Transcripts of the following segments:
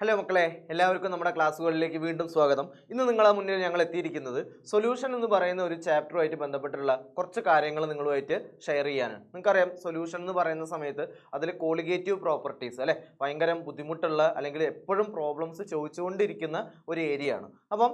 Hello മക്കളെ, എല്ലാവർക്കും നമ്മുടെ ക്ലാസ്സുകളിലേക്ക് വീണ്ടും സ്വാഗതം. ഇന്ന് നിങ്ങളെ മുന്നിൽ ഞങ്ങൾ എത്തിയിരിക്കുന്നത് സൊല്യൂഷൻ എന്ന് പറയുന്ന ഒരു ചാപ്റ്ററുമായിട്ട് ബന്ധപ്പെട്ടുള്ള കുറച്ച് കാര്യങ്ങൾ നിങ്ങളുമായിട്ട് ഷെയർ ചെയ്യാനാണ്. നിങ്ങൾക്കറിയാം, സൊല്യൂഷൻ എന്ന് പറയുന്ന സമയത്ത് അതിൽ കോളിഗേറ്റീവ് പ്രോപ്പർട്ടീസ് അല്ലെ ഭയങ്കര ബുദ്ധിമുട്ടുള്ള അല്ലെങ്കിൽ എപ്പോഴും പ്രോബ്ലംസ് ചോദിച്ചുകൊണ്ടിരിക്കുന്ന ഒരു ഏരിയ ആണ്. അപ്പം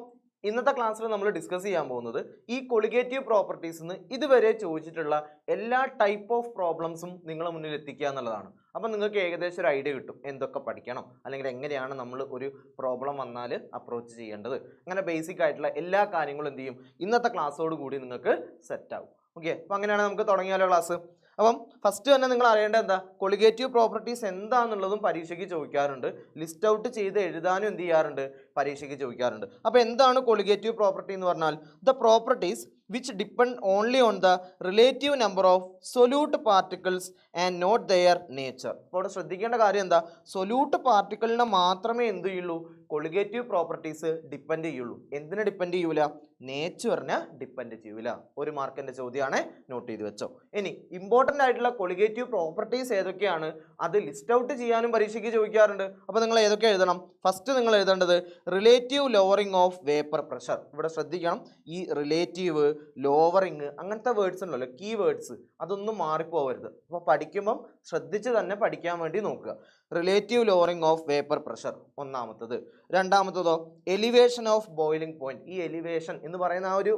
ഇന്നത്തെ ക്ലാസ്സിൽ നമ്മൾ ഡിസ്കസ് ചെയ്യാൻ പോകുന്നത് ഈ കൊളിഗേറ്റീവ് പ്രോപ്പർട്ടീസിന് ഇതുവരെ ചോദിച്ചിട്ടുള്ള എല്ലാ ടൈപ്പ് ഓഫ് പ്രോബ്ലംസും നിങ്ങളുടെ മുന്നിൽ എത്തിക്കുക എന്നുള്ളതാണ്. അപ്പം നിങ്ങൾക്ക് ഏകദേശം ഒരു ഐഡിയ കിട്ടും എന്തൊക്കെ പഠിക്കണം, അല്ലെങ്കിൽ എങ്ങനെയാണ് നമ്മൾ ഒരു പ്രോബ്ലം വന്നാൽ അപ്രോച്ച് ചെയ്യേണ്ടത്. അങ്ങനെ ബേസിക് ആയിട്ടുള്ള എല്ലാ കാര്യങ്ങളും എന്ത് ചെയ്യും ഇന്നത്തെ ക്ലാസ്സോട് കൂടി നിങ്ങൾക്ക് സെറ്റ് ആവും. ഓക്കെ, അപ്പം അങ്ങനെയാണ് നമുക്ക് തുടങ്ങിയാലോ ക്ലാസ്. അപ്പം ഫസ്റ്റ് തന്നെ നിങ്ങൾ അറിയേണ്ടത് എന്താ, കൊളിഗേറ്റീവ് പ്രോപ്പർട്ടീസ് എന്താണെന്നുള്ളതും പരീക്ഷയ്ക്ക് ചോദിക്കാറുണ്ട്. ലിസ്റ്റ് ഔട്ട് ചെയ്ത് എഴുതാനും എന്ത് ചെയ്യാറുണ്ട്, പരീക്ഷയ്ക്ക് ചോദിക്കാറുണ്ട്. അപ്പോൾ എന്താണ് കൊളിഗേറ്റീവ് പ്രോപ്പർട്ടി എന്ന് പറഞ്ഞാൽ the properties which depend only on the relative number of solute particles and not their nature. അപ്പോൾ ശ്രദ്ധിക്കേണ്ട കാര്യം എന്താ, സൊല്യൂട്ട് പാർട്ടിക്കിളിനെ മാത്രമേ എന്ത് ചെയ്യുള്ളൂ, കൊളിഗേറ്റീവ് പ്രോപ്പർട്ടീസ് ഡിപ്പെൻഡ് ചെയ്യുള്ളൂ. എന്തിനെ ഡിപ്പെൻഡ് ചെയ്യൂല, നേച്ചറിനെ ഡിപ്പെൻഡ് ചെയ്യൂല. ഒരു മാർക്കിന്റെ ചോദ്യമാണ്, നോട്ട് ചെയ്ത് വെച്ചോ. ഇനി ഇമ്പോർട്ടൻ്റ് ആയിട്ടുള്ള കൊളിഗേറ്റീവ് പ്രോപ്പർട്ടീസ് ഏതൊക്കെയാണ്, അത് ലിസ്റ്റ് ഔട്ട് ചെയ്യാനും പരീക്ഷയ്ക്ക് ചോദിക്കാറുണ്ട്. അപ്പോൾ നിങ്ങൾ ഏതൊക്കെ എഴുതണം, ഫസ്റ്റ് നിങ്ങൾ എഴുതേണ്ടത് relative lowering of vapour pressure. ഇവിടെ ശ്രദ്ധിക്കണം, ഈ റിലേറ്റീവ് ലോവറിങ് അങ്ങനത്തെ വേർഡ്സ് ഉണ്ടല്ലോ, കീ വേർഡ്സ്, അതൊന്നും മാറിപ്പോവരുത്. അപ്പോൾ പഠിക്കുമ്പം ശ്രദ്ധിച്ച് തന്നെ പഠിക്കാൻ വേണ്ടി നോക്കുക. Relative lowering of vapour pressure ഒന്നാമത്തത്. രണ്ടാമത്തതോ എലിവേഷൻ ഓഫ് ബോയിലിംഗ് പോയിന്റ്. ഈ എലിവേഷൻ എന്ന് പറയുന്ന ആ ഒരു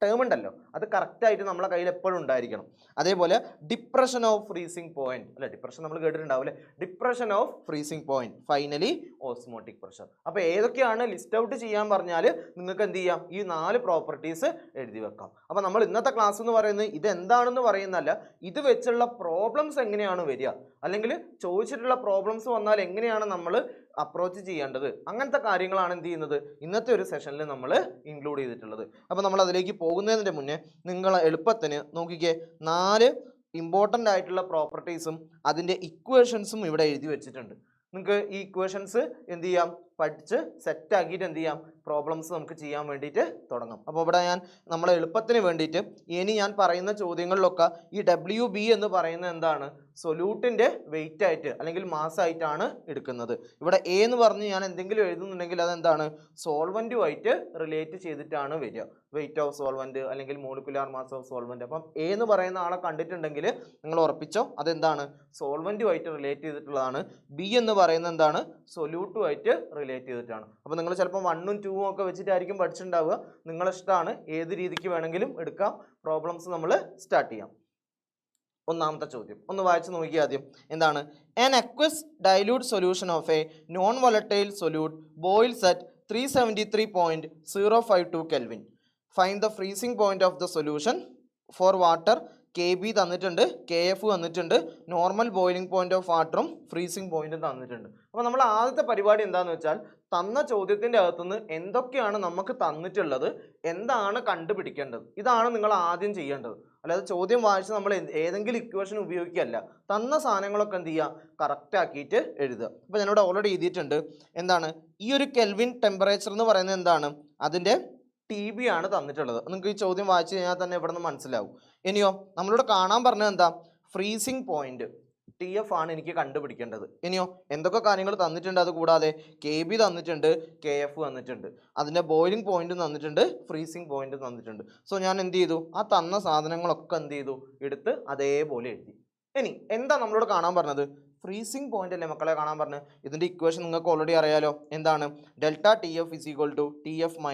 ടേം ഉണ്ടല്ലോ, അത് കറക്റ്റായിട്ട് നമ്മളെ കയ്യിൽ എപ്പോഴും ഉണ്ടായിരിക്കണം. അതേപോലെ ഡിപ്രഷൻ ഓഫ് ഫ്രീസിംഗ് പോയിന്റ് അല്ലെ, ഡിപ്രഷൻ നമ്മൾ കേട്ടിട്ടുണ്ടാവും അല്ലെ, depression of freezing point. Finally osmotic pressure. അപ്പോൾ ഏതൊക്കെയാണ് ലിസ്റ്റ് ഔട്ട് ചെയ്യാൻ പറഞ്ഞാൽ നിങ്ങൾക്ക് എന്ത് ചെയ്യാം, ഈ 4 പ്രോപ്പർട്ടീസ് എഴുതി വെക്കാം. അപ്പോൾ നമ്മൾ ഇന്നത്തെ ക്ലാസ് എന്ന് പറയുന്നത് ഇതെന്താണെന്ന് പറയുന്നതല്ല, ഇത് വെച്ചുള്ള പ്രോബ്ലംസ് എങ്ങനെയാണ് വരിക, അല്ലെങ്കിൽ ചോദിച്ചിട്ടുള്ള പ്രോബ്ലംസ് വന്നാൽ എങ്ങനെയാണ് നമ്മൾ അപ്രോച്ച് ചെയ്യേണ്ടത്, അങ്ങനത്തെ കാര്യങ്ങളാണ് എന്ത് ചെയ്യുന്നത് ഇന്നത്തെ ഒരു സെഷനിൽ നമ്മൾ ഇൻക്ലൂഡ് ചെയ്തിട്ടുള്ളത്. അപ്പോൾ നമ്മൾ അതിലേക്ക് പോകുന്നതിന് മുന്നേ നിങ്ങൾ എളുപ്പത്തിന് നോക്കിക്കേ, 4 ഇമ്പോർട്ടൻ്റ് ആയിട്ടുള്ള പ്രോപ്പർട്ടീസും അതിൻ്റെ ഇക്വേഷൻസും ഇവിടെ എഴുതി വെച്ചിട്ടുണ്ട്. നിങ്ങൾക്ക് ഈ ഇക്വേഷൻസ് എന്ത് ചെയ്യാം, പഠിച്ച് സെറ്റ് ആക്കിയിട്ട് എന്ത് ചെയ്യാം, പ്രോബ്ലംസ് നമുക്ക് ചെയ്യാൻ വേണ്ടിയിട്ട് തുടങ്ങാം. അപ്പോൾ ഇവിടെ നമ്മളെ എളുപ്പത്തിന് വേണ്ടിയിട്ട് ഇനി ഞാൻ പറയുന്ന ചോദ്യങ്ങളിലൊക്കെ ഈ WB എന്ന് പറയുന്നത് എന്താണ്, സൊല്യൂട്ടിൻ്റെ വെയിറ്റ് ആയിട്ട് അല്ലെങ്കിൽ മാസ് ആയിട്ടാണ് എടുക്കുന്നത്. ഇവിടെ A എന്ന് പറഞ്ഞ് ഞാൻ എന്തെങ്കിലും എഴുതുന്നുണ്ടെങ്കിൽ അതെന്താണ്, സോൾവൻറ്റുമായിട്ട് റിലേറ്റ് ചെയ്തിട്ടാണ് വരിക. വെയിറ്റ് ഓഫ് സോൾവൻറ്റ് അല്ലെങ്കിൽ മോളിക്കുലാർ മാസ് ഓഫ് സോൾവൻറ്റ്. അപ്പം A എന്ന് പറയുന്ന ആളെ കണ്ടിട്ടുണ്ടെങ്കിൽ നിങ്ങൾ ഉറപ്പിച്ചോ അതെന്താണ്, സോൾവൻറ്റുമായിട്ട് റിലേറ്റ് ചെയ്തിട്ടുള്ളതാണ്. B എന്ന് പറയുന്നത് എന്താണ്, സൊല്യൂട്ടുമായിട്ട് റിലേറ്റ് ചെയ്തിട്ടാണ്. അപ്പോൾ നിങ്ങൾ ചിലപ്പോൾ 1ഉം 2ഉം ഒക്കെ വെച്ചിട്ടായിരിക്കും പഠിച്ചിട്ടുണ്ടാവുക. നിങ്ങളിഷ്ടമാണ്, ഏത് രീതിക്ക് വേണമെങ്കിലും എടുക്കാം. പ്രോബ്ലംസ് നമ്മൾ സ്റ്റാർട്ട് ചെയ്യാം. ഒന്നാമത്തെ ചോദ്യം ഒന്ന് വായിച്ച് നോക്കിയാൽ ആദ്യം എന്താണ്, an aqueous dilute solution of a non volatile solute boils at 373.052 Kelvin. Find the freezing point of the solution for water. KB തന്നിട്ടുണ്ട്, KF തന്നിട്ടുണ്ട്, നോർമൽ ബോയിലിംഗ് പോയിന്റ് ഓഫ് വാട്ടറും ഫ്രീസിംഗ് പോയിന്റും തന്നിട്ടുണ്ട്. അപ്പോൾ നമ്മൾ ആദ്യത്തെ പരിപാടി എന്താണെന്ന് വെച്ചാൽ, തന്ന ചോദ്യത്തിൻ്റെ അകത്തുനിന്ന് എന്തൊക്കെയാണ് നമുക്ക് തന്നിട്ടുള്ളത്, എന്താണ് കണ്ടുപിടിക്കേണ്ടത്, ഇതാണ് നിങ്ങൾ ആദ്യം ചെയ്യേണ്ടത്. അല്ലാതെ ചോദ്യം വായിച്ച് നമ്മൾ ഏതെങ്കിലും ഇക്വേഷൻ ഉപയോഗിക്കുകയല്ല, തന്ന സാധനങ്ങളൊക്കെ എന്ത് ചെയ്യുക, കറക്റ്റ് ആക്കിയിട്ട് എഴുതുക. അപ്പോൾ ഞാനിവിടെ ഓൾറെഡി എഴുതിയിട്ടുണ്ട്. എന്താണ് ഈ ഒരു കെൽവിൻ ടെമ്പറേച്ചർ എന്ന് പറയുന്നത്, എന്താണ് അതിൻ്റെ TB ആണ് തന്നിട്ടുള്ളത്. നിങ്ങൾക്ക് ഈ ചോദ്യം വായിച്ചു കഴിഞ്ഞാൽ തന്നെ ഇവിടെ നിന്ന് മനസ്സിലാവും. ഇനിയോ നമ്മളോട് കാണാൻ പറഞ്ഞത് എന്താ, ഫ്രീസിംഗ് പോയിന്റ് TF ആണ് എനിക്ക് കണ്ടുപിടിക്കേണ്ടത്. ഇനിയോ എന്തൊക്കെ കാര്യങ്ങൾ തന്നിട്ടുണ്ട്, അത് കൂടാതെ KB തന്നിട്ടുണ്ട്, KF തന്നിട്ടുണ്ട്, അതിൻ്റെ ബോയിലിംഗ് പോയിന്റ് തന്നിട്ടുണ്ട്, ഫ്രീസിംഗ് പോയിന്റ് തന്നിട്ടുണ്ട്. സോ ഞാൻ എന്ത് ചെയ്തു, ആ തന്ന സാധനങ്ങളൊക്കെ എന്ത് ചെയ്തു, എടുത്ത് അതേപോലെ എഴുതി. ഇനി എന്താ നമ്മളോട് കാണാൻ പറഞ്ഞത്, ഫ്രീസിംഗ് പോയിന്റ് അല്ലേ മക്കളെ കാണാൻ പറഞ്ഞത്. ഇതിൻ്റെ ഇക്വേഷൻ നിങ്ങൾക്ക് ഓൾറെഡി അറിയാലോ, എന്താണ്, ഡെൽറ്റ TF = TF -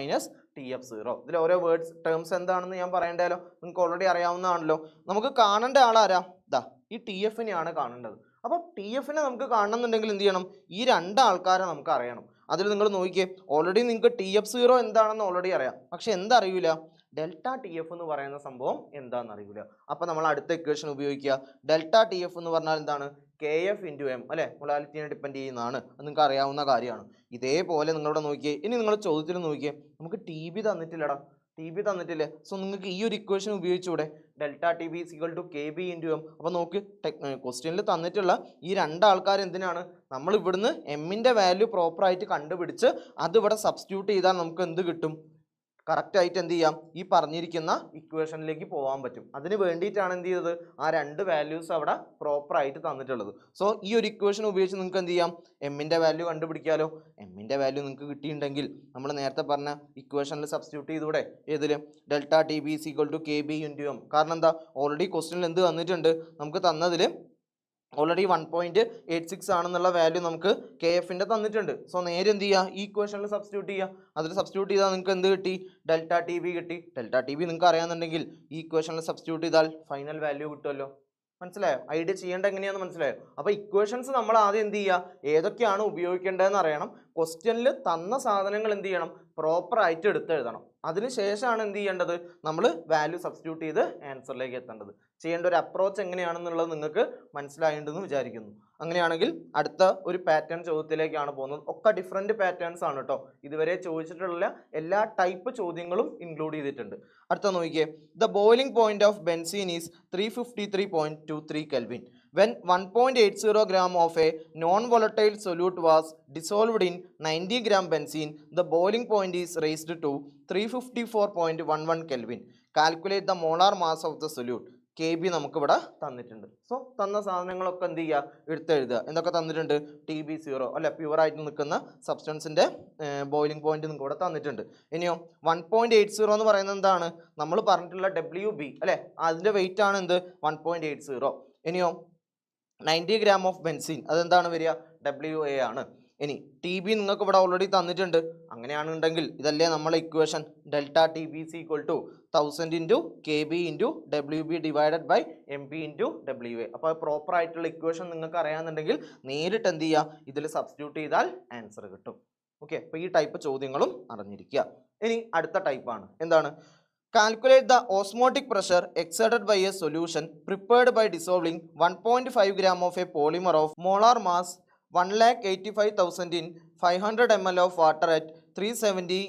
TF0. ഇതിൽ ഓരോ വേർഡ്സ് ടേംസ് എന്താണെന്ന് ഞാൻ പറയണ്ടല്ലോ, നിങ്ങൾക്ക് ഓൾറെഡി അറിയാവുന്നതാണല്ലോ. നമുക്ക് കാണേണ്ട ആളാരാ, ദാ ഈ TFനെയാണ് കാണേണ്ടത്. അപ്പോൾ TFനെ നമുക്ക് കാണണമെന്നുണ്ടെങ്കിൽ എന്ത് ചെയ്യണം, ഈ 2 ആൾക്കാരെ നമുക്ക് അറിയണം. അതിൽ നിങ്ങൾ നോക്കിയേ, ഓൾറെഡി നിങ്ങൾക്ക് TF0 എന്താണെന്ന് ഓൾറെഡി അറിയാം, പക്ഷെ എന്തറിയില്ല, ഡെൽറ്റ TF എന്ന് പറയുന്ന സംഭവം എന്താണെന്ന് അറിയില്ല. അപ്പോൾ നമ്മൾ അടുത്ത ഇക്വേഷൻ ഉപയോഗിക്കുക. ഡെൽറ്റ TF എന്ന് പറഞ്ഞാൽ എന്താണ്, KF × M അല്ലെ, മൊളാലിറ്റിനെ ഡിപ്പെൻഡ് ചെയ്യുന്നതാണ്, അത് നിങ്ങൾക്ക് അറിയാവുന്ന കാര്യമാണ്. ഇതേപോലെ നിങ്ങളിവിടെ നോക്കിയേ, ഇനി നിങ്ങൾ ചോദ്യത്തിൽ നോക്കിയേ, നമുക്ക് TB തന്നിട്ടില്ലടാ, TB തന്നിട്ടില്ലേ. സോ നിങ്ങൾക്ക് ഈ ഒരു equation ഉപയോഗിച്ചൂടെ, delta TB = KB × M. അപ്പോൾ നോക്ക്, ക്വസ്റ്റ്യനിൽ തന്നിട്ടുള്ള ഈ 2 ആൾക്കാർ എന്തിനാണ്, നമ്മൾ ഇവിടുന്ന് എമ്മിൻ്റെ വാല്യൂ പ്രോപ്പറായിട്ട് കണ്ടുപിടിച്ച് അത് ഇവിടെ സബ്സ്റ്റിറ്റ്യൂട്ട് ചെയ്താൽ നമുക്ക് എന്ത് കിട്ടും, കറക്റ്റായിട്ട് എന്ത് ചെയ്യാം, ഈ പറഞ്ഞിരിക്കുന്ന ഇക്വേഷനിലേക്ക് പോകാൻ പറ്റും. അതിന് വേണ്ടിയിട്ടാണ് എന്ത് ചെയ്തത്, ആ രണ്ട് വാല്യൂസ് അവിടെ പ്രോപ്പറായിട്ട് തന്നിട്ടുള്ളത്. സോ ഈ ഒരു ഇക്വേഷൻ ഉപയോഗിച്ച് നിങ്ങൾക്ക് എന്ത് ചെയ്യാം, എമ്മിൻ്റെ വാല്യൂ കണ്ടുപിടിക്കാമല്ലോ. എമ്മിൻ്റെ വാല്യൂ നിങ്ങൾക്ക് കിട്ടിയിട്ടുണ്ടെങ്കിൽ നമ്മൾ നേരത്തെ പറഞ്ഞ ഇക്വേഷനിൽ സബ്സ്റ്റിറ്റ്യൂട്ട് ചെയ്തൂടെ, ഏതിൽ delta T B is equal to K B into M. കാരണം എന്താ, ഓൾറെഡി ക്വസ്റ്റ്യനിൽ എന്ത് തന്നിട്ടുണ്ട്, നമുക്ക് തന്നതിൽ ഓൾറെഡി 1.86 ആണെന്നുള്ള വാല്യൂ നമുക്ക് കെ എഫിൻ്റെ തന്നിട്ടുണ്ട്. സോ നേരെ എന്ത് ചെയ്യുക, ഈ ഇക്വേഷനിൽ സബ്സ്റ്റിറ്റ്യൂട്ട് ചെയ്യുക. അതിൽ സബ്സ്റ്റിറ്റ്യൂട്ട് ചെയ്താൽ നിങ്ങൾക്ക് എന്ത് കിട്ടി, ഡെൽറ്റ ടി ബി കിട്ടി. ഡെൽറ്റ ടി ബി നിങ്ങൾക്ക് അറിയാമെന്നുണ്ടെങ്കിൽ ഈ ഇക്വേഷനിൽ സബ്സ്റ്റിറ്റ്യൂട്ട് ചെയ്താൽ ഫൈനൽ വാല്യൂ കിട്ടുമല്ലോ. മനസ്സിലായോ, ഐഡിയ ചെയ്യേണ്ട എങ്ങനെയാണെന്ന് മനസ്സിലായോ. അപ്പോൾ ഇക്വേഷൻസ് നമ്മൾ ആദ്യം എന്ത് ചെയ്യുക, ഏതൊക്കെയാണ് ഉപയോഗിക്കേണ്ടതെന്ന് അറിയണം. ക്വസ്റ്റ്യനിൽ തന്ന സാധനങ്ങൾ എന്ത് ചെയ്യണം, പ്രോപ്പറായിട്ട് എടുത്തെഴുതണം. അതിനുശേഷമാണ് എന്ത് ചെയ്യേണ്ടത്, നമ്മൾ വാല്യൂ സബ്സ്റ്റിറ്റ്യൂട്ട് ചെയ്ത് ആൻസറിലേക്ക് എത്തേണ്ടത്. ചെയ്യേണ്ട ഒരു അപ്രോച്ച് എങ്ങനെയാണെന്നുള്ളത് നിങ്ങൾക്ക് മനസ്സിലായിട്ടുണ്ടെന്ന് വിചാരിക്കുന്നു. അങ്ങനെയാണെങ്കിൽ അടുത്ത ഒരു പാറ്റേൺ ചോദ്യത്തിലേക്കാണ് പോകുന്നത്. ഒക്കെ ഡിഫറെൻറ്റ് പാറ്റേൺസ് ആണ് കേട്ടോ. ഇതുവരെ ചോദിച്ചിട്ടുള്ള എല്ലാ ടൈപ്പ് ചോദ്യങ്ങളും ഇൻക്ലൂഡ് ചെയ്തിട്ടുണ്ട്. അടുത്ത നോക്കിയേ, the boiling point of benzene is 353.23 Kelvin. When 1.80 gram of a non-volatile solute was dissolved in 90 gram benzene, the boiling point is raised to 354.11 Kelvin. Calculate the molar mass of the solute. K B നമുക്കിവിടെ തന്നിട്ടുണ്ട്. So തന്ന സാധനങ്ങളൊക്കെ എന്ത് ചെയ്യുക, എടുത്തെഴുതുക. എന്തൊക്കെ തന്നിട്ടുണ്ട്, TB0 അല്ല, പ്യുവറായിട്ട് നിൽക്കുന്ന സബ്സ്റ്റൻസിൻ്റെ ബോയിലിംഗ് പോയിന്റ് നിങ്ങൾക്ക് ഇവിടെ തന്നിട്ടുണ്ട്. ഇനിയോ 1.80 എന്ന് പറയുന്നത് എന്താണ്, നമ്മൾ പറഞ്ഞിട്ടുള്ള WB അല്ലേ, അതിൻ്റെ വെയിറ്റ് ആണ് എന്ത് 1.80. ഇനിയോ 90 gram ഓഫ് ബെൻസീൻ, അതെന്താണ് വരിക, WA ആണ്. ഇനി ടി ബി നിങ്ങൾക്ക് ഇവിടെ ഓൾറെഡി തന്നിട്ടുണ്ട്. അങ്ങനെയാണെന്നുണ്ടെങ്കിൽ ഇതല്ലേ നമ്മളെ equation, delta T B C equal to 1000 into K B into WB divided by MP into WA. അപ്പോൾ പ്രോപ്പർ ആയിട്ടുള്ള ഇക്വേഷൻ നിങ്ങൾക്ക് അറിയാമെന്നുണ്ടെങ്കിൽ നേരിട്ട് എന്ത് ചെയ്യുക, ഇതിൽ സബ്സ്റ്റിറ്റ്യൂട്ട് ചെയ്താൽ ആൻസർ കിട്ടും. ഓക്കെ, അപ്പോൾ ഈ ടൈപ്പ് ചോദ്യങ്ങളും അറിഞ്ഞിരിക്കുക. ഇനി അടുത്ത ടൈപ്പാണ് എന്താണ്, calculate the osmotic pressure exerted by a solution prepared by dissolving 1.5 gram of a polymer of molar mass 1,85,000 in 500 ml of water at 370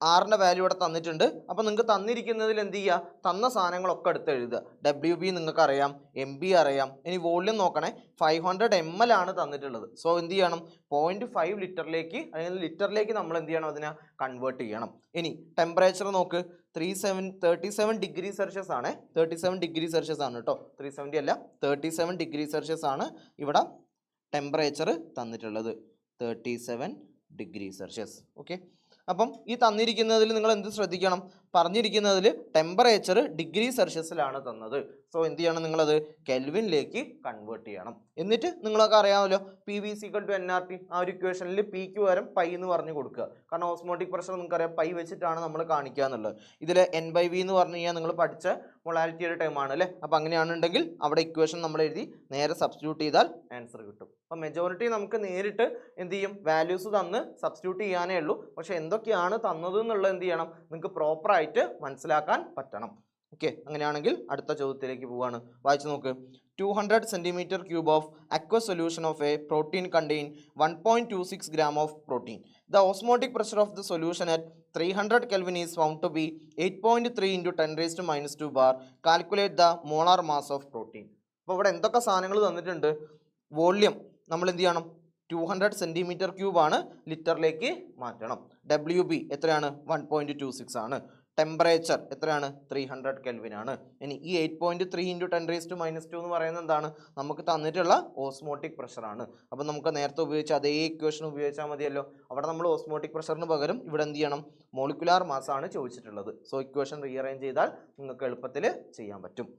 ആറിൻ്റെ വാല്യൂ ഇവിടെ തന്നിട്ടുണ്ട്. അപ്പോൾ നിങ്ങൾക്ക് തന്നിരിക്കുന്നതിൽ എന്ത് ചെയ്യുക, തന്ന സാധനങ്ങളൊക്കെ എടുത്ത് എഴുതുക. WB നിങ്ങൾക്ക് അറിയാം, MB അറിയാം. ഇനി വോള്യൂം നോക്കണേ, 500 ml ആണ് തന്നിട്ടുള്ളത്. സോ എന്ത് ചെയ്യണം, 0.5 ലിറ്ററിലേക്ക് അല്ലെങ്കിൽ ലിറ്ററിലേക്ക് നമ്മൾ എന്ത് ചെയ്യണം, അതിനെ കൺവേർട്ട് ചെയ്യണം. ഇനി ടെമ്പറേച്ചർ നോക്ക്, 37 ഡിഗ്രി സെൽഷ്യസ് ആണ്. 37 ഡിഗ്രി സെൽഷ്യസ് ആണ് കേട്ടോ, 370 അല്ല, 37 ഡിഗ്രി സെൽഷ്യസ് ആണ് ഇവിടെ ടെമ്പറേച്ചർ തന്നിട്ടുള്ളത്. 37 ഡിഗ്രി സെൽഷ്യസ്. ഓക്കെ, അപ്പം ഈ തന്നിരിക്കുന്നതിൽ നിങ്ങൾ എന്ത് ശ്രദ്ധിക്കണം, പറഞ്ഞിരിക്കുന്നതിൽ ടെമ്പറേച്ചർ ഡിഗ്രി സെൽഷ്യസിലാണ് തന്നത്. സോ എന്ത് ചെയ്യണം, നിങ്ങളത് കെൽവിനിലേക്ക് കൺവേർട്ട് ചെയ്യണം. എന്നിട്ട് നിങ്ങളൊക്കെ അറിയാമല്ലോ, PV = nRT. ആ ഒരു ഇക്വേഷനിൽ പിക്ക് പകരം പൈ എന്ന് പറഞ്ഞു കൊടുക്കുക. കാരണം ഓസ്മോട്ടിക് പ്രഷർ നിങ്ങൾക്കറിയാം, പൈ വെച്ചിട്ടാണ് നമ്മൾ കാണിക്കുക എന്നുള്ളത്. ഇതിൽ N/V എന്ന് പറഞ്ഞു കഴിഞ്ഞാൽ നിങ്ങൾ പഠിച്ച മൊളാലിറ്റിയുടെ ടൈമാണ് അല്ലേ. അപ്പോൾ അങ്ങനെയാണെന്നുണ്ടെങ്കിൽ അവിടെ ഇക്വേഷൻ നമ്മൾ എഴുതി നേരെ സബ്സ്റ്റിറ്റ്യൂട്ട് ചെയ്താൽ ആൻസർ കിട്ടും. അപ്പോൾ മെജോറിറ്റി നമുക്ക് നേരിട്ട് എന്ത് ചെയ്യും, വാല്യൂസ് തന്ന് സബ്സ്റ്റിറ്റ്യൂട്ട് ചെയ്യാനേ ഉള്ളൂ. പക്ഷേ എന്തൊക്കെയാണ് തന്നത് എന്നുള്ളത് എന്ത് ചെയ്യണം, നിങ്ങൾക്ക് പ്രോപ്പറായിട്ട് മനസ്സിലാക്കാൻ പറ്റണം. ഓക്കെ, അങ്ങനെയാണെങ്കിൽ അടുത്ത ചോദ്യത്തിലേക്ക് പോവാണ്. വായിച്ചു നോക്ക്. 200 centimeter cube of aqueous solution of a protein contain 1.26 gram of protein. The osmotic pressure of the solution at 300 Kelvin is found to be 8.3 into 10⁻²bar. Calculate the molar mass of protein. അപ്പോൾ ഇവിടെ എന്തൊക്കെ സാധനങ്ങൾ തന്നിട്ടുണ്ട്, volume നമ്മൾ എന്ത് ചെയ്യണം, 200 centimeter cube ആണ്, ലിറ്ററിലേക്ക് മാറ്റണം. WB എത്രയാണ്, 1.26 ആണ്. ടെമ്പറേച്ചർ എത്രയാണ്, 300 Kelvin ആണ്. ഇനി ഈ 8.3 into 10⁻² എന്ന് പറയുന്നത് എന്താണ്, നമുക്ക് തന്നിട്ടുള്ള ഓസ്മോട്ടിക് പ്രഷറാണ്. അപ്പോൾ നമുക്ക് നേരത്തെ ഉപയോഗിച്ച അതേ ഇക്വേഷൻ ഉപയോഗിച്ചാൽ മതിയല്ലോ. അവിടെ നമ്മൾ ഓസ്മോട്ടിക് പ്രഷറിന് പകരം ഇവിടെ എന്ത് ചെയ്യണം, മോളിക്കുലാർ മാസ് ആണ് ചോദിച്ചിട്ടുള്ളത്. സോ ഇക്വേഷൻ റീഅറേഞ്ച് ചെയ്താൽ നിങ്ങൾക്ക് എളുപ്പത്തിൽ ചെയ്യാൻ പറ്റും.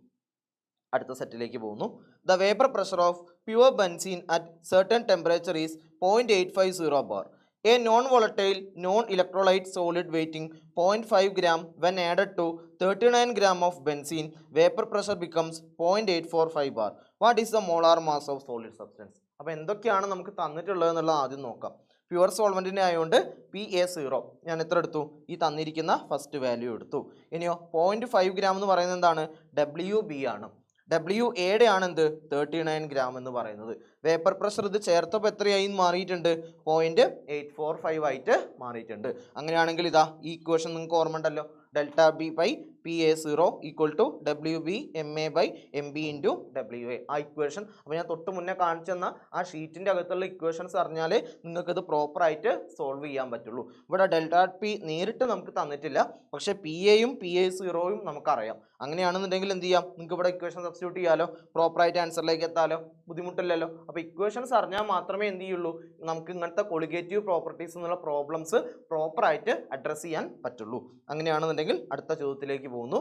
അടുത്ത സെറ്റിലേക്ക് പോകുന്നു. The vapour pressure of pure benzene at certain temperature is 0.850 bar. A non-volatile, non-electrolyte solid weighing 0.5 gram when added to 39 gram of benzene, vapor pressure becomes 0.845 bar. What is the molar mass of solid substance? അപ്പോൾ എന്തൊക്കെയാണ് നമുക്ക് തന്നിട്ടുള്ളത് എന്നുള്ളത് ആദ്യം നോക്കാം. Pure സോൾവെൻറ്റിൻ്റെ ആയതുകൊണ്ട് PA0 ഞാൻ എത്ര എടുത്തു, ഈ തന്നിരിക്കുന്ന ഫസ്റ്റ് വാല്യൂ എടുത്തു. ഇനിയോ 0.5 gram എന്ന് പറയുന്നത് എന്താണ്, WB ആണ്. WA ആണ് എന്ത്, 39 gram എന്ന് പറയുന്നത്. വേപ്പർ പ്രഷർ ഇത് ചേർത്തപ്പോൾ എത്രയായി മാറിയിട്ടുണ്ട്, 0.845 ആയിട്ട് മാറിയിട്ടുണ്ട്. അങ്ങനെയാണെങ്കിൽ ഇതാ ഈ ഇക്വേഷൻ നിങ്ങൾക്ക് ഓർമ്മ ഉണ്ടല്ലോ, delta B/T PA0 equal to WB MA by MB into WA. ആ ഇക്വേഷൻ അപ്പോൾ ഞാൻ തൊട്ട് മുന്നേ കാണിച്ചെന്ന ആ ഷീറ്റിൻ്റെ അകത്തുള്ള ഇക്വേഷൻസ് അറിഞ്ഞാലേ നിങ്ങൾക്കിത് പ്രോപ്പറായിട്ട് സോൾവ് ചെയ്യാൻ പറ്റുള്ളൂ. ഇവിടെ ഡെൽറ്റ പി നേരിട്ട് നമുക്ക് തന്നിട്ടില്ല, പക്ഷേ PAയും PA0യും നമുക്കറിയാം. അങ്ങനെയാണെന്നുണ്ടെങ്കിൽ എന്ത് ചെയ്യാം, നിങ്ങൾക്ക് ഇവിടെ ഇക്വേഷൻ സബ്സ്റ്റിറ്റ്യൂട്ട് ചെയ്യാലോ, പ്രോപ്പറായിട്ട് ആൻസറിലേക്ക് എത്താലോ, ബുദ്ധിമുട്ടില്ലല്ലോ. അപ്പോൾ ഇക്വേഷൻസ് അറിഞ്ഞാൽ മാത്രമേ എന്ത് ചെയ്യുള്ളൂ, നമുക്ക് ഇങ്ങനത്തെ കൊളിഗേറ്റീവ് പ്രോപ്പർട്ടീസ് എന്നുള്ള പ്രോബ്ലംസ് പ്രോപ്പറായിട്ട് അഡ്രസ്സ് ചെയ്യാൻ പറ്റുള്ളൂ. അങ്ങനെയാണെന്നുണ്ടെങ്കിൽ അടുത്ത ചോദ്യത്തിലേക്ക് പോകുന്നു.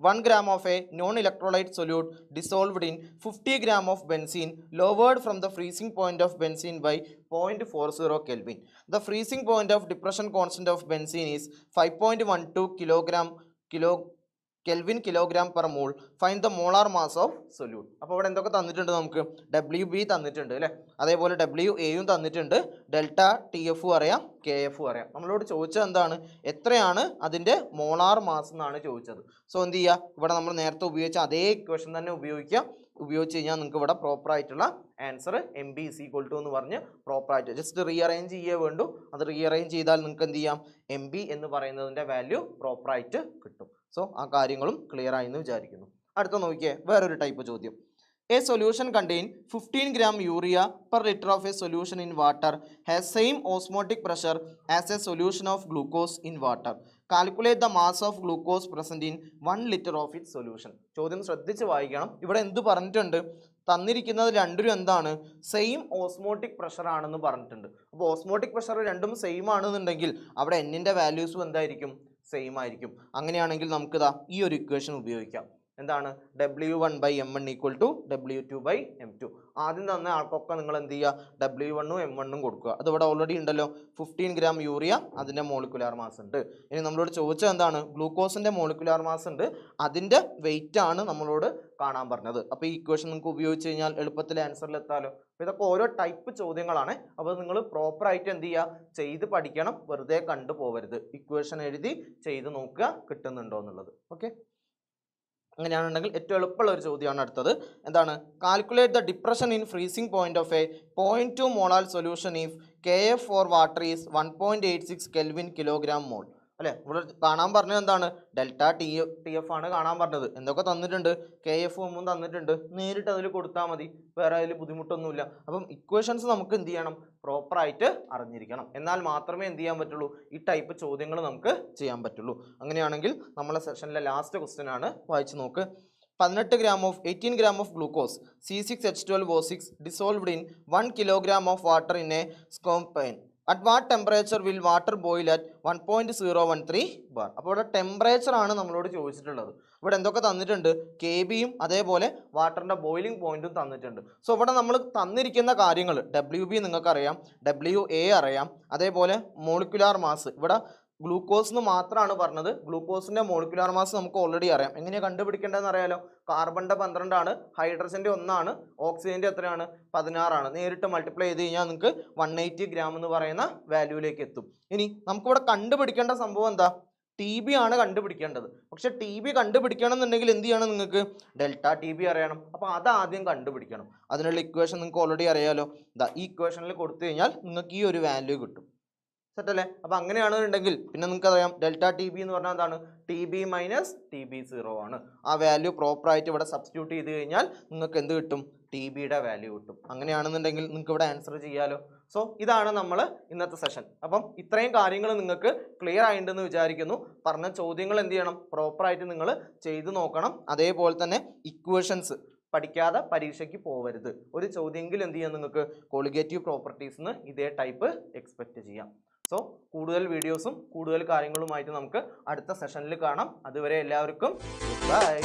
1 gram of a non-electrolyte solute dissolved in 50 gram of benzene lowered from the freezing point of benzene by 0.40 Kelvin. The freezing point of depression constant of benzene is 5.12 Kelvin kilogram per mole. Find the molar mass of solute. അപ്പോൾ ഇവിടെ എന്തൊക്കെ തന്നിട്ടുണ്ട്, നമുക്ക് WB തന്നിട്ടുണ്ട് അല്ലേ, അതേപോലെ WAയും തന്നിട്ടുണ്ട്, delta TF അറിയാം, KF അറിയാം. നമ്മളോട് ചോദിച്ചത് എന്താണ്, എത്രയാണ് അതിൻ്റെ മോളാർ മാസ് എന്നാണ് ചോദിച്ചത്. സോ എന്ത് ചെയ്യുക, ഇവിടെ നമ്മൾ നേരത്തെ ഉപയോഗിച്ച അതേ ഇക്വേഷൻ തന്നെ ഉപയോഗിച്ച് കഴിഞ്ഞാൽ നിങ്ങൾക്ക് ഇവിടെ പ്രോപ്പറായിട്ടുള്ള answer MB is equal to എന്ന് പറഞ്ഞ് പ്രോപ്പറായിട്ട് ജസ്റ്റ് റീഅറേഞ്ച് ചെയ്യേ വേണ്ടു. അത് റീഅറേഞ്ച് ചെയ്താൽ നിങ്ങൾക്ക് എന്ത് ചെയ്യാം, MB എന്ന് പറയുന്നതിൻ്റെ വാല്യൂ പ്രോപ്പറായിട്ട് കിട്ടും. സോ ആ കാര്യങ്ങളും ക്ലിയർ ആയി എന്ന് വിചാരിക്കുന്നു. അടുത്ത നോക്കിയേ, വേറൊരു ടൈപ്പ് ചോദ്യം. A solution contain 15 gram urea per liter of a solution in water has same osmotic pressure as a solution of glucose in water. Calculate the mass of glucose present in 1 liter of its solution. ചോദ്യം ശ്രദ്ധിച്ച് വായിക്കണം. ഇവിടെ എന്ത് പറഞ്ഞിട്ടുണ്ട്, തന്നിരിക്കുന്നത് രണ്ടും എന്താണ്, same osmotic pressure ആണെന്ന് പറഞ്ഞിട്ടുണ്ട്. അപ്പോൾ ഓസ്മോട്ടിക് പ്രഷർ രണ്ടും സെയിം ആണെന്നുണ്ടെങ്കിൽ അവിടെ എന്നിൻ്റെ വാല്യൂസും എന്തായിരിക്കും, സെയിം ആയിരിക്കും. അങ്ങനെയാണെങ്കിൽ നമുക്കിതാ ഈ ഒരു ഇക്വേഷൻ ഉപയോഗിക്കാം. എന്താണ്, W1 by M1 equal to W2 by M2. ആദ്യം തന്ന ആൾക്കൊക്കെ നിങ്ങൾ എന്ത് ചെയ്യുക, W1ഉം M1ഉം കൊടുക്കുക. അതിവിടെ ഓൾറെഡി ഉണ്ടല്ലോ, 15 gram യൂറിയ, അതിൻ്റെ മോളിക്കുലാർ മാസ് ഉണ്ട്. ഇനി നമ്മളോട് ചോദിച്ചത് എന്താണ്, ഗ്ലൂക്കോസിൻ്റെ മോളിക്കുലാർ മാസ് ഉണ്ട്, അതിൻ്റെ വെയിറ്റ് ആണ് നമ്മളോട് കാണാൻ പറഞ്ഞത്. അപ്പോൾ ഈ ഇക്വേഷൻ നിങ്ങൾക്ക് ഉപയോഗിച്ച് കഴിഞ്ഞാൽ എളുപ്പത്തിൽ ആൻസറിൽ എത്താലോ. അപ്പോൾ ഇതൊക്കെ ഓരോ ടൈപ്പ് ചോദ്യങ്ങളാണ്. അപ്പോൾ നിങ്ങൾ പ്രോപ്പറായിട്ട് എന്ത് ചെയ്യുക, ചെയ്ത് പഠിക്കണം, വെറുതെ കണ്ടു പോകരുത്. ഇക്വേഷൻ എഴുതി ചെയ്ത് നോക്കുക കിട്ടുന്നുണ്ടോ എന്നുള്ളത്. ഓക്കെ, അങ്ങനെയാണെന്നുണ്ടെങ്കിൽ ഏറ്റവും എളുപ്പമുള്ള ഒരു ചോദ്യമാണ് അടുത്തത്. എന്താണ്, calculate the depression in freezing point of A 0.2 molar solution if KF four water is 1.86 kelvin kilogram mole. അല്ലേ, ഇവിടെ കാണാൻ പറഞ്ഞത് എന്താണ്, ഡെൽറ്റ TF ആണ് കാണാൻ പറഞ്ഞത്. എന്തൊക്കെ തന്നിട്ടുണ്ട്, KF തന്നിട്ടുണ്ട്, നേരിട്ട് അതിൽ കൊടുത്താൽ മതി, വേറെ അതിൽ ബുദ്ധിമുട്ടൊന്നുമില്ല. അപ്പം ഇക്വേഷൻസ് നമുക്ക് എന്ത് ചെയ്യണം, പ്രോപ്പറായിട്ട് അറിഞ്ഞിരിക്കണം, എന്നാൽ മാത്രമേ എന്ത് ചെയ്യാൻ പറ്റുള്ളൂ, ഈ ടൈപ്പ് ചോദ്യങ്ങൾ നമുക്ക് ചെയ്യാൻ പറ്റുള്ളൂ. അങ്ങനെയാണെങ്കിൽ നമ്മളെ സെഷനിലെ ലാസ്റ്റ് ക്വസ്റ്റ്യൻ ആണ്, വായിച്ച് നോക്ക്. 18 gram of glucose C6H12O6 dissolved in 1 kilogram of water in a scoopine. At what temperature will water boil at 1.013 bar? അപ്പോൾ ഇവിടെ ടെമ്പറേച്ചർ ആണ് നമ്മളോട് ചോദിച്ചിട്ടുള്ളത്. ഇവിടെ എന്തൊക്കെ തന്നിട്ടുണ്ട്, KBയും അതേപോലെ വാട്ടറിൻ്റെ ബോയിലിംഗ് പോയിന്റും തന്നിട്ടുണ്ട്. സോ ഇവിടെ നമ്മൾ തന്നിരിക്കുന്ന കാര്യങ്ങൾ WB നിങ്ങൾക്കറിയാം, WA അറിയാം, അതേപോലെ മോളിക്കുലാർ മാസ് ഇവിടെ ഗ്ലൂക്കോസ് മാത്രമാണ് പറഞ്ഞത്. ഗ്ലൂക്കോസിൻ്റെ മോളിക്കുലാർ മാസ് നമുക്ക് ഓൾറെഡി അറിയാം. എങ്ങനെയാണ് കണ്ടുപിടിക്കേണ്ടതെന്ന് അറിയാലോ, കാർബണിൻ്റെ 12 ആണ്, ഹൈഡ്രജൻ്റെ 1 ആണ്, ഓക്സിജൻ്റെ എത്രയാണ്, 16 ആണ്. നേരിട്ട് മൾട്ടിപ്ലൈ ചെയ്ത് കഴിഞ്ഞാൽ നിങ്ങൾക്ക് 180 gram എന്ന് പറയുന്ന വാല്യൂയിലേക്ക് എത്തും. ഇനി നമുക്കിവിടെ കണ്ടുപിടിക്കേണ്ട സംഭവം എന്താ, TB ആണ് കണ്ടുപിടിക്കേണ്ടത്. പക്ഷെ TB കണ്ടുപിടിക്കണം എന്നുണ്ടെങ്കിൽ എന്ത് ചെയ്യണം, നിങ്ങൾക്ക് ഡെൽറ്റ TB അറിയണം. അപ്പോൾ അത് ആദ്യം കണ്ടുപിടിക്കണം. അതിനുള്ള ഇക്വേഷൻ നിങ്ങൾക്ക് ഓൾറെഡി അറിയാലോ, ഈ ഇക്വേഷനിൽ കൊടുത്തു കഴിഞ്ഞാൽ നിങ്ങൾക്ക് ഈ ഒരു വാല്യൂ കിട്ടും. സെറ്റല്ലേ, അപ്പോൾ അങ്ങനെയാണെന്നുണ്ടെങ്കിൽ പിന്നെ നിങ്ങൾക്ക് അറിയാം ഡെൽറ്റ TB എന്ന് പറഞ്ഞാൽ എന്താണ്, TB മൈനസ് TB0 ആണ്. ആ വാല്യൂ പ്രോപ്പറായിട്ട് ഇവിടെ സബ്സ്റ്റിറ്റ്യൂട്ട് ചെയ്ത് കഴിഞ്ഞാൽ നിങ്ങൾക്ക് എന്ത് കിട്ടും, TBയുടെ വാല്യൂ കിട്ടും. അങ്ങനെയാണെന്നുണ്ടെങ്കിൽ നിങ്ങൾക്ക് ഇവിടെ ആൻസർ ചെയ്യാലോ. സോ ഇതാണ് നമ്മൾ ഇന്നത്തെ സെഷൻ. അപ്പം ഇത്രയും കാര്യങ്ങൾ നിങ്ങൾക്ക് ക്ലിയർ ആയിട്ടുണ്ടെന്ന് വിചാരിക്കുന്നു. പറഞ്ഞ ചോദ്യങ്ങൾ എന്ത് ചെയ്യണം, പ്രോപ്പറായിട്ട് നിങ്ങൾ ചെയ്ത് നോക്കണം. അതേപോലെ തന്നെ ഇക്വേഷൻസ് പഠിക്കാതെ പരീക്ഷയ്ക്ക് പോവരുത്. ഒരു ചോദ്യമെങ്കിലും എന്ത് ചെയ്യാം, നിങ്ങൾക്ക് കോളിഗേറ്റീവ് പ്രോപ്പർട്ടീസിന് ഇതേ ടൈപ്പ് എക്സ്പെക്റ്റ് ചെയ്യാം. സോ കൂടുതൽ വീഡിയോസും കൂടുതൽ കാര്യങ്ങളുമായിട്ട് നമുക്ക് അടുത്ത സെഷനിൽ കാണാം. അതുവരെ എല്ലാവർക്കും ബൈ.